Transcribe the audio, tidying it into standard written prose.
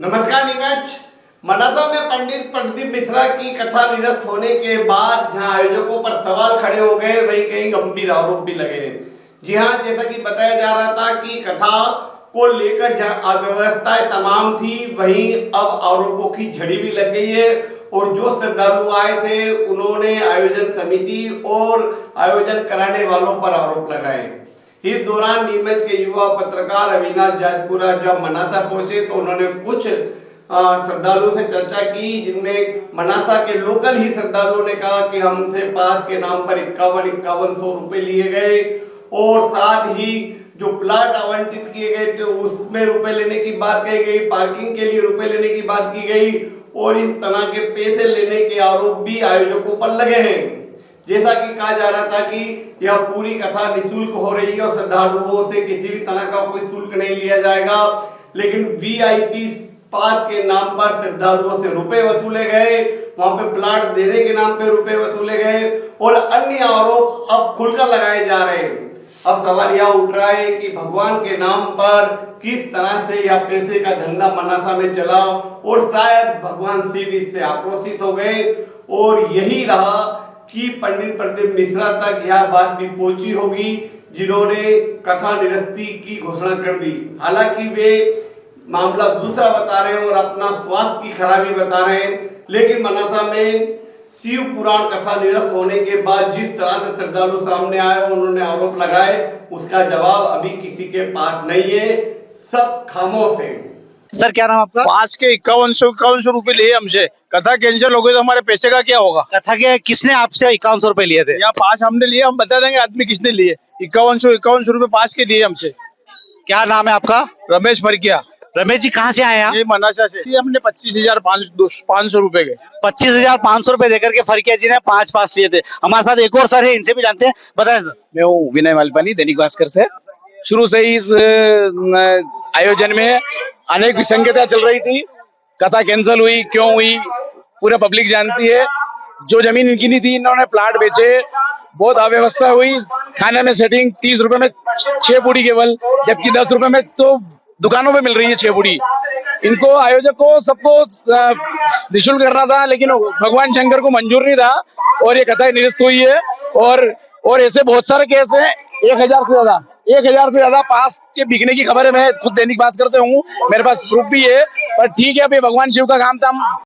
नमस्कार नीमच। मनसा में पंडित प्रदीप मिश्रा की कथा निरस्त होने के बाद जहां आयोजकों पर सवाल खड़े हो गए, वहीं कई गंभीर आरोप भी लगे हैं। जी हां, जैसा कि बताया जा रहा था कि कथा को लेकर जहां अव्यवस्थाएं तमाम थी, वहीं अब आरोपों की झड़ी भी लग गई है और जो श्रद्धालु आए थे उन्होंने आयोजन समिति और आयोजन कराने वालों पर आरोप लगाए। इस दौरान नीमच के युवा पत्रकार अविनाश जाजपुरा जब मनासा पहुंचे तो उन्होंने कुछ श्रद्धालुओं से चर्चा की, जिनमें मनासा के लोकल ही श्रद्धालुओं ने कहा कि हमसे पास के नाम पर 51-5100 रुपए लिए गए और साथ ही जो प्लाट आवंटित किए गए थे उसमें रुपए लेने की बात कही गई, पार्किंग के लिए रुपए लेने की बात की गई और इस तरह के पैसे लेने के आरोप भी आयोजकों पर लगे हैं। जैसा कि कहा जा रहा था कि यह पूरी कथा निःशुल्क हो रही है और श्रद्धालुओं से किसी भी तरह का कोई शुल्क नहीं लिया जाएगा, लेकिन वीआईपी पास के नाम पर श्रद्धालुओं से रुपए वसूले गए, वहां पे प्लाट देने के नाम पे रुपए वसूले गए और अन्य आरोप अब खुलकर लगाए जा रहे हैं। अब सवाल यह उठ रहा है कि भगवान के नाम पर किस तरह से यह पैसे का धंधा मनासा में चला और शायद भगवान शिव इससे आक्रोशित हो गए और यही रहा कि पंडित प्रदीप मिश्रा तक यह बात भी पहुंची होगी, जिन्होंने कथा निरस्ती की घोषणा कर दी। हालांकि वे मामला दूसरा बता रहे हैं और अपना स्वास्थ्य की खराबी बता रहे हैं, लेकिन मनासा में शिव पुराण कथा निरस्त होने के बाद जिस तरह से श्रद्धालु सामने आए, उन्होंने आरोप लगाए, उसका जवाब अभी किसी के पास नहीं है, सब खामोश है। सर क्या नाम आपका? पास के 5100 रुपए लिए हमसे। कथा कैंसिल हो गई तो हमारे पैसे का क्या होगा? कथा के किसने आपसे 5100 रुपए लिए थे? यहाँ पास हमने लिए, हम बता देंगे आदमी किसने लिए। 5100 रुपए पास के लिए हमसे। क्या नाम है आपका? रमेश फरकिया। रमेश जी कहाँ से आए हैं आप? ये मनासा से। ये हमने 25,500 रुपए के। 25,500 रुपए देकर के फरकिया जी ने 5 पास लिए थे। हमारे साथ एक और सर है, इनसे भी जानते हैं। बताएं सर। मैं हूँ विनय मालपानी, दैनिक भास्कर से। शुरू से ही इस आयोजन में अनेक विसंगतियां चल रही थी। कथा कैंसिल हुई, क्यों हुई, पूरा पब्लिक जानती है। जो जमीन इनकी नहीं थी, इन्होंने प्लाट बेचे, बहुत अव्यवस्था हुई। खाने में सेटिंग 30 रुपए में 6 पूड़ी केवल, जबकि 10 रुपए में तो दुकानों में मिल रही है 6 पूड़ी। इनको आयोजक को सबको निःशुल्क करना था, लेकिन भगवान शंकर को मंजूर नहीं था और ये कथा निरस्त हुई है। और ऐसे बहुत सारे केस हैं, 1000 से ज्यादा पास के बिकने की खबर है। मैं खुद दैनिक भास्कर से हूँ, मेरे पास प्रूफ भी है। पर ठीक है, अभी भगवान शिव का काम था, हम